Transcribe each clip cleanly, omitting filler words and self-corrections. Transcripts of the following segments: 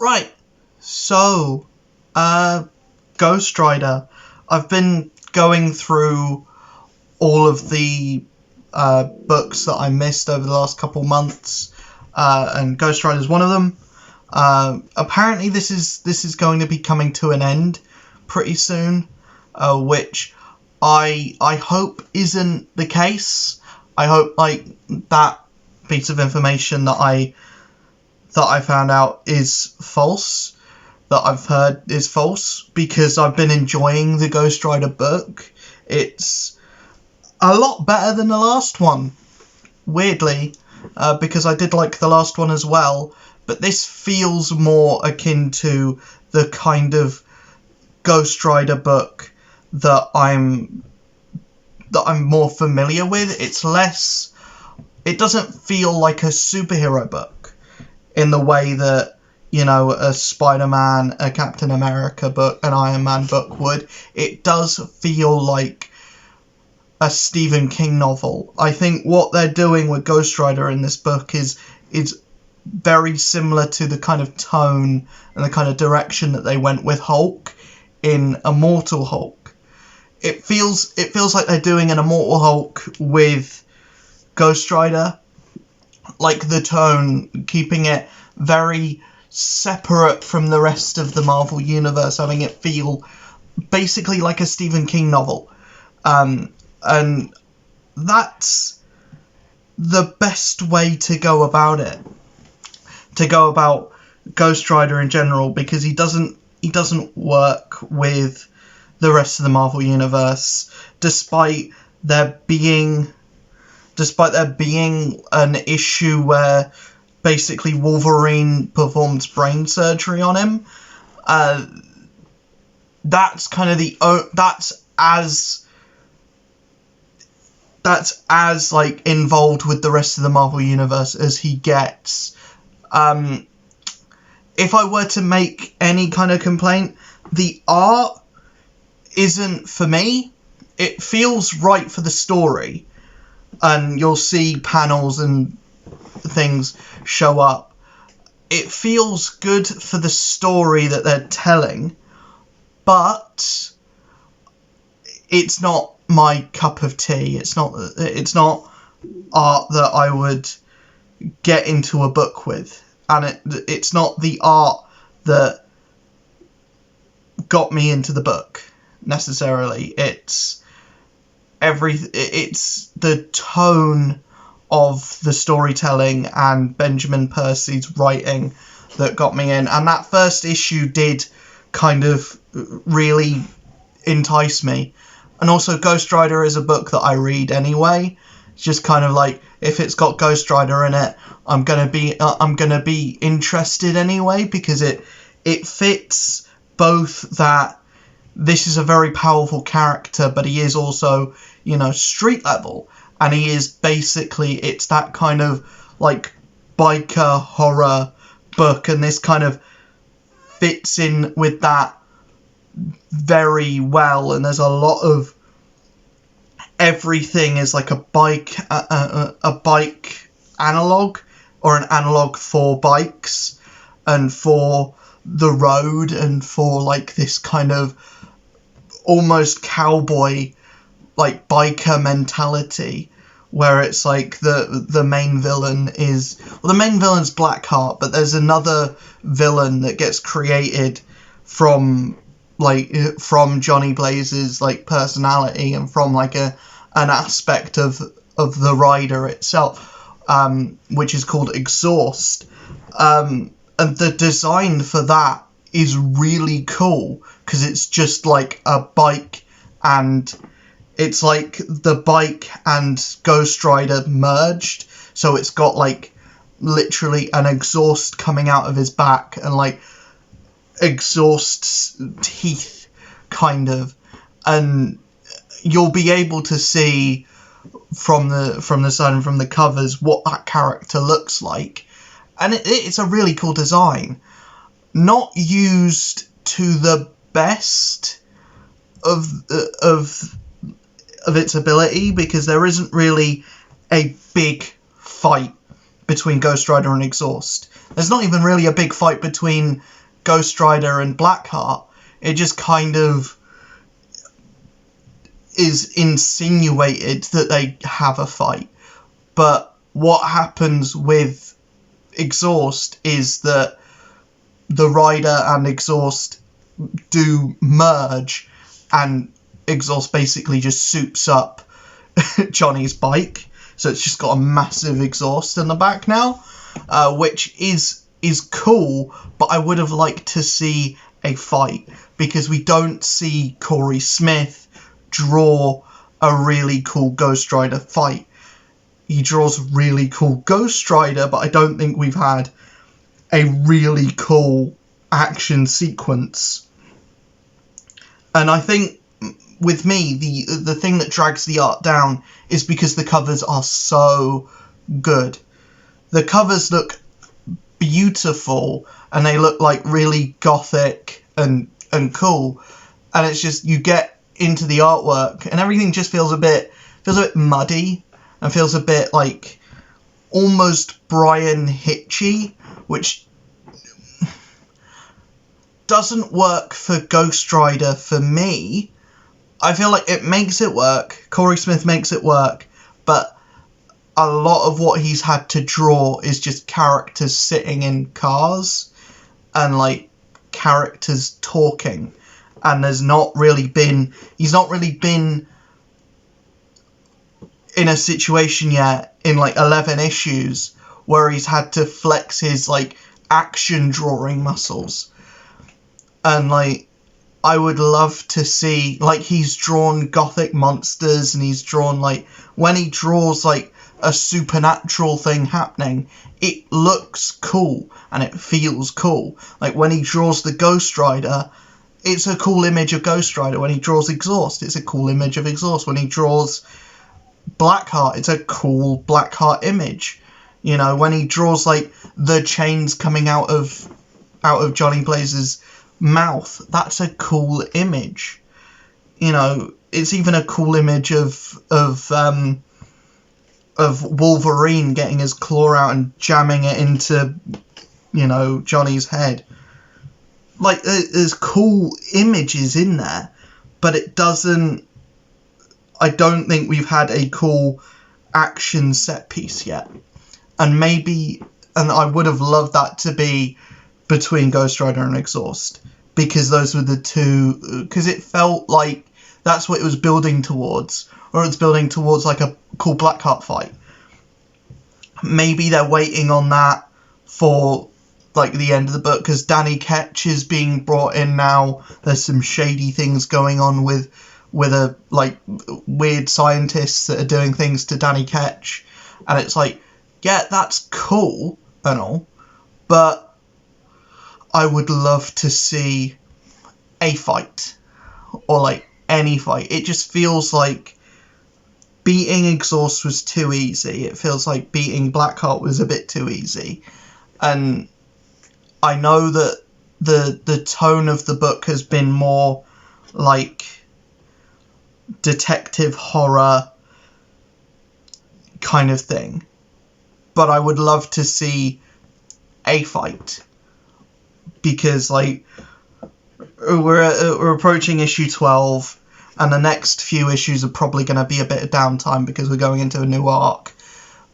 Right, so, Ghost Rider. I've been going through all of the books that I missed over the last couple months, and Ghost Rider is one of them. Apparently this is going to be coming to an end pretty soon, which I hope isn't the case. I hope that piece of information that I found out is false, that I've heard is false, because I've been enjoying the Ghost Rider book. It's a lot better than the last one, weirdly, because I did like the last one as well, but this feels more akin to the kind of Ghost Rider book that I'm more familiar with. It doesn't feel like a superhero book in the way that, a Spider-Man, a Captain America book, an Iron Man book would. It does feel like a Stephen King novel. I think what they're doing with Ghost Rider in this book is very similar to the kind of tone and the kind of direction that they went with Hulk in Immortal Hulk. It feels like they're doing an Immortal Hulk with Ghost Rider, like the tone, keeping it very separate from the rest of the Marvel Universe, having it feel basically like a Stephen King novel. And that's the best way to go about it, to go about Ghost Rider in general, because he doesn't work with the rest of the Marvel Universe, despite there being an issue where basically Wolverine performs brain surgery on him. That's kind of that's as like involved with the rest of the Marvel Universe as he gets. If I were to make any kind of complaint, the art isn't for me. It feels right for the story, and you'll see panels and things show up. It feels good for the story that they're telling, but it's not my cup of tea. It's not art that I would get into a book with, and it's not the art that got me into the book necessarily. It's the tone of the storytelling and Benjamin Percy's writing that got me in, and that first issue did kind of really entice me. And also, Ghost Rider is a book that I read anyway. It's just kind of like, if it's got Ghost Rider in it, I'm gonna be interested anyway, because it fits both that this is a very powerful character, but he is also, street level. And he is basically, it's that kind of like biker horror book, and this kind of fits in with that very well. And there's a lot of everything is like a bike analog, or an analog for bikes and for the road, and for like this kind of almost cowboy like biker mentality, where it's like the main villain is, well, the main villain's Blackheart, but there's another villain that gets created from Johnny Blaze's like personality, and from like an aspect of the rider itself, which is called Exhaust, and the design for that is really cool, because it's just like a bike, and it's like the bike and Ghost Rider merged, so it's got like literally an exhaust coming out of his back, and like exhaust teeth kind of, and you'll be able to see from the side and from the covers what that character looks like, and it's a really cool design, not used to the best of its ability, because there isn't really a big fight between Ghost Rider and Exhaust. There's not even really a big fight between Ghost Rider and Blackheart. It just kind of is insinuated that they have a fight. But what happens with Exhaust is that the Rider and Exhaust do merge, and Exhaust basically just soups up Johnny's bike. So it's just got a massive exhaust in the back now, which is cool, but I would have liked to see a fight, because we don't see Corey Smith draw a really cool Ghost Rider fight. He draws really cool Ghost Rider, but I don't think we've had a really cool action sequence. And I think with me, the thing that drags the art down is because the covers are so good. The covers look beautiful, and they look like really gothic and cool. And it's just, you get into the artwork and everything just feels a bit muddy, and feels a bit like almost Brian Hitchy, which doesn't work for Ghost Rider for me. I feel like it makes it work. Corey Smith makes it work, but a lot of what he's had to draw is just characters sitting in cars and like characters talking, and he's not really been in a situation yet in like 11 issues where he's had to flex his like action drawing muscles. And like, I would love to see, like, he's drawn gothic monsters, and he's drawn, like, when he draws, like, a supernatural thing happening, it looks cool, and it feels cool. Like, when he draws the Ghost Rider, it's a cool image of Ghost Rider. When he draws Exhaust, it's a cool image of Exhaust. When he draws Blackheart, it's a cool Blackheart image. You know, when he draws, like, the chains coming out of Johnny Blaze's mouth, that's a cool image. You know, it's even a cool image of Wolverine getting his claw out and jamming it into, you know, Johnny's head. Like, there's cool images in there, but it doesn't, I don't think we've had a cool action set piece yet. And I would have loved that to be between Ghost Rider and Exhaust, because those were the two, because it felt like that's what it was building towards, or it's building towards like a cool Blackheart fight. Maybe they're waiting on that for like the end of the book, because Danny Ketch is being brought in now. There's some shady things going on with a like weird scientists that are doing things to Danny Ketch, and it's like, yeah, that's cool and all, but I would love to see a fight, or like any fight. It just feels like beating Exhaust was too easy. It feels like beating Blackheart was a bit too easy. And I know that the tone of the book has been more like detective horror kind of thing, but I would love to see a fight. Because, like, we're approaching issue 12, and the next few issues are probably going to be a bit of downtime because we're going into a new arc.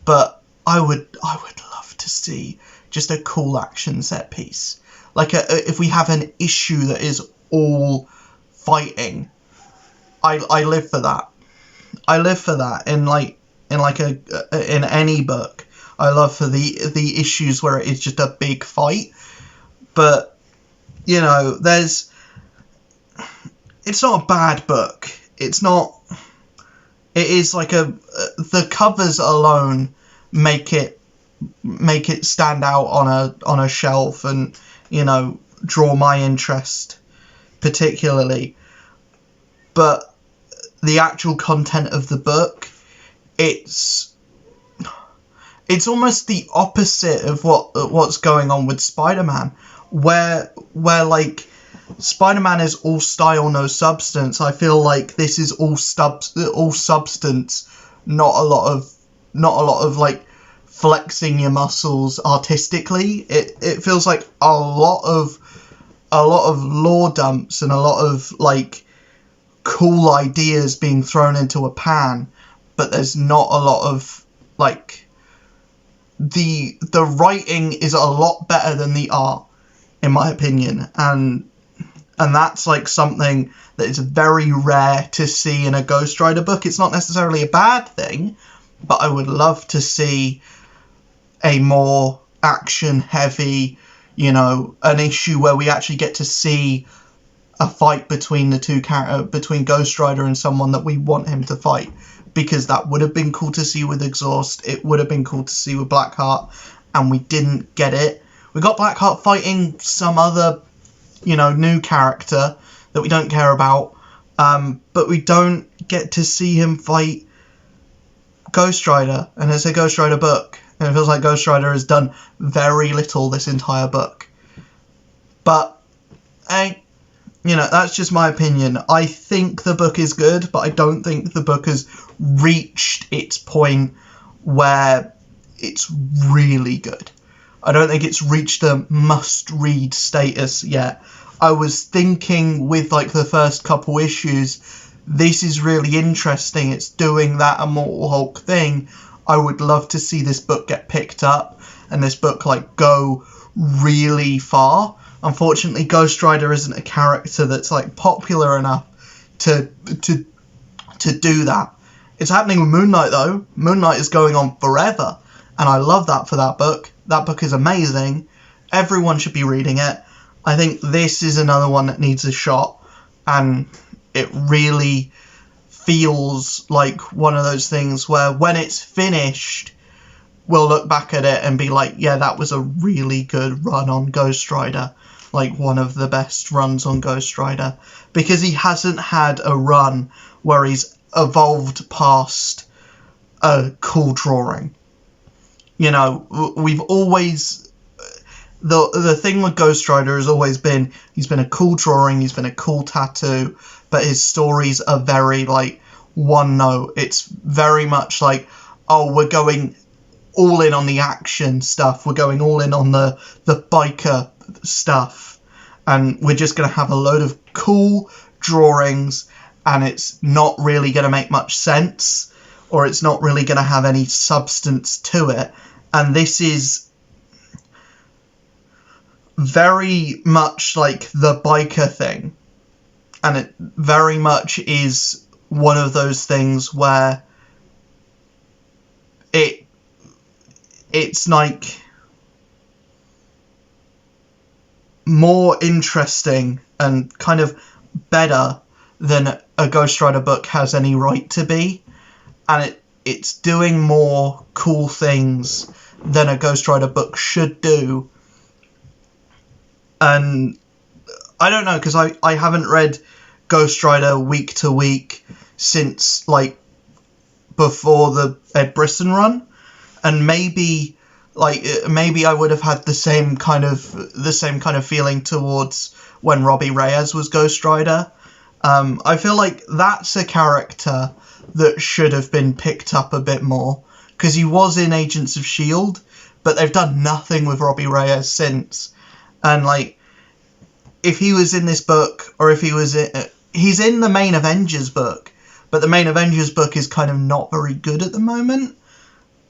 But I would love to see just a cool action set piece. Like, if we have an issue that is all fighting, I live for that. I live for that in any book. I love for the issues where it is just a big fight. But, you know, it's not a bad book. It is like the covers alone make it stand out on a shelf and, you know, draw my interest particularly. But the actual content of the book, it's almost the opposite of what's going on with Spider-Man. Where like Spider-Man is all style, no substance. I feel like this is all substance, not a lot of like flexing your muscles artistically. It feels like a lot of lore dumps and a lot of like cool ideas being thrown into a pan, but there's not a lot of like the writing is a lot better than the art, in my opinion, and that's like something that is very rare to see in a Ghost Rider book. It's not necessarily a bad thing, but I would love to see a more action heavy, you know, an issue where we actually get to see a fight between the two between Ghost Rider and someone that we want him to fight, because that would have been cool to see with Exhaust. It would have been cool to see with Blackheart, and we didn't get it. We got Blackheart fighting some other, you know, new character that we don't care about, but we don't get to see him fight Ghost Rider, and it's a Ghost Rider book, and it feels like Ghost Rider has done very little this entire book. But, hey, you know, that's just my opinion. I think the book is good, but I don't think the book has reached its point where it's really good. I don't think it's reached the must-read status yet. I was thinking with, like, the first couple issues, this is really interesting. It's doing that Immortal Hulk thing. I would love to see this book get picked up and this book, like, go really far. Unfortunately, Ghost Rider isn't a character that's, like, popular enough to do that. It's happening with Moon Knight, though. Moon Knight is going on forever, and I love that for that book. That book is amazing. Everyone should be reading it. I think this is another one that needs a shot, and it really feels like one of those things where when it's finished, we'll look back at it and be like, yeah, that was a really good run on Ghost Rider. Like, one of the best runs on Ghost Rider. Because he hasn't had a run where he's evolved past a cool drawing. You know, we've always... The thing with Ghost Rider has always been, he's been a cool drawing, he's been a cool tattoo, but his stories are very, like, one note. It's very much like, oh, we're going all in on the action stuff, we're going all in on the biker stuff, and we're just going to have a load of cool drawings, and it's not really going to make much sense, or it's not really going to have any substance to it. And this is very much like the biker thing, and it very much is one of those things where it's like more interesting and kind of better than a Ghost Rider book has any right to be, and it's doing more cool things than a Ghost Rider book should do. And I don't know, because I haven't read Ghost Rider week to week since, like, before the Ed Brisson run, and maybe I would have had the same kind of feeling towards when Robbie Reyes was Ghost Rider. I feel like that's a character that should have been picked up a bit more, because he was in Agents of S.H.I.E.L.D., but they've done nothing with Robbie Reyes since. And, like, if he was in this book, or if he was he's in the main Avengers book, but the main Avengers book is kind of not very good at the moment.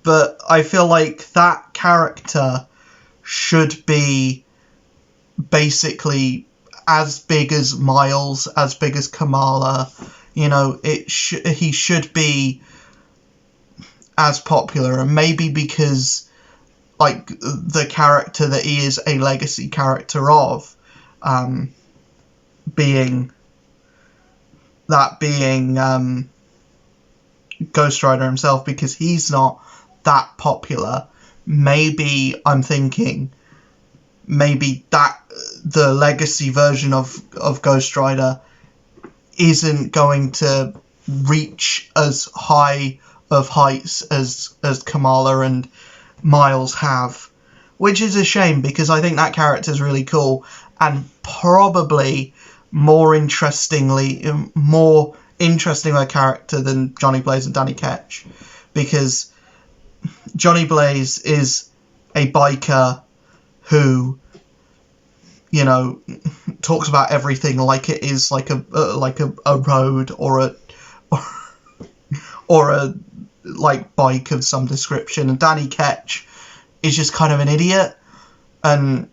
But I feel like that character should be basically as big as Miles, as big as Kamala. You know, he should be as popular, and maybe because, like, the character that he is a legacy character of, being Ghost Rider himself, because he's not that popular. Maybe I'm thinking that the legacy version of Ghost Rider isn't going to reach as high of heights as Kamala and Miles have, which is a shame, because I think that character is really cool, and probably more interesting a character than Johnny Blaze and Danny Ketch, because Johnny Blaze is a biker who, you know, talks about everything like it is like a road or a or a like bike of some description, and Danny Ketch is just kind of an idiot, and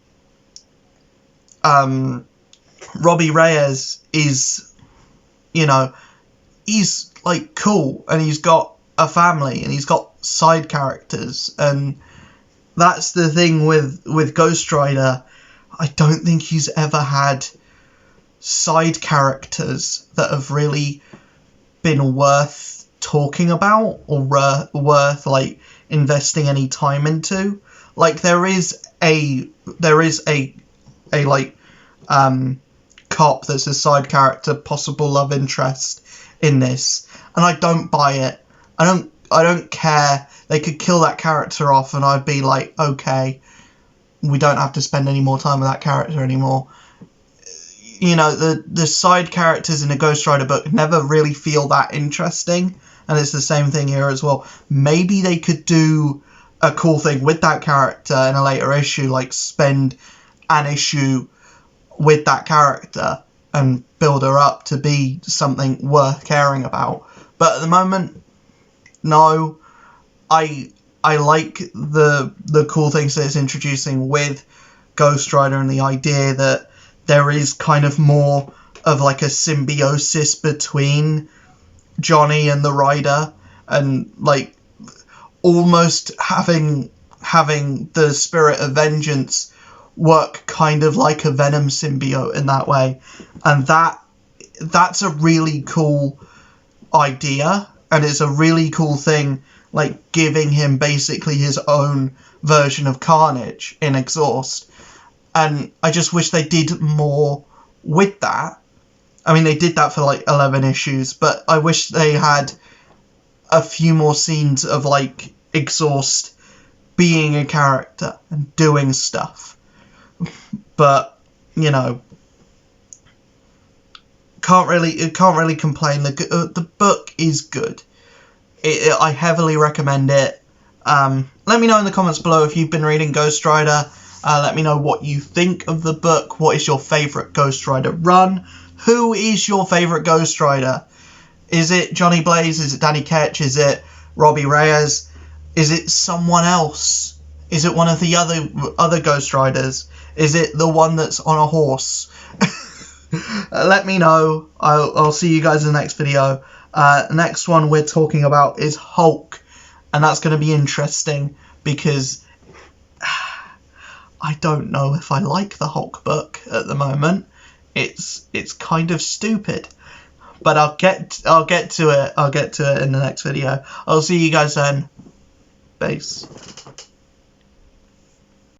Robbie Reyes is, you know, he's like cool, and he's got a family, and he's got side characters, and that's the thing with Ghost Rider. I don't think he's ever had side characters that have really been worth talking about or worth like investing any time into. Like there is a like cop that's a side character, possible love interest in this, and I don't buy it. I don't care. They could kill that character off and I'd be like, okay, we don't have to spend any more time with that character anymore. You know, the side characters in a Ghost Rider book never really feel that interesting, and it's the same thing here as well. Maybe they could do a cool thing with that character in a later issue, like spend an issue with that character and build her up to be something worth caring about. But at the moment, no. I like the cool things that it's introducing with Ghost Rider, and the idea that there is kind of more of like a symbiosis between Johnny and the Rider, and like almost having the spirit of vengeance work kind of like a Venom symbiote in that way. And that's a really cool idea, and it's a really cool thing, like giving him basically his own version of Carnage in Exhaust. And I just wish they did more with that. I mean, they did that for like 11 issues, but I wish they had a few more scenes of like Exhaust being a character and doing stuff. But, you know, can't really complain. The book is good. I heavily recommend it. Let me know in the comments below if you've been reading Ghost Rider. Let me know what you think of the book. What is your favourite Ghost Rider run? Who is your favourite Ghost Rider? Is it Johnny Blaze? Is it Danny Ketch? Is it Robbie Reyes? Is it someone else? Is it one of the other Ghost Riders? Is it the one that's on a horse? Let me know. I'll see you guys in the next video. The next one we're talking about is Hulk, and that's going to be interesting because I don't know if I like the Hulk book at the moment. It's kind of stupid, but I'll get to it. I'll get to it in the next video. I'll see you guys then. Peace.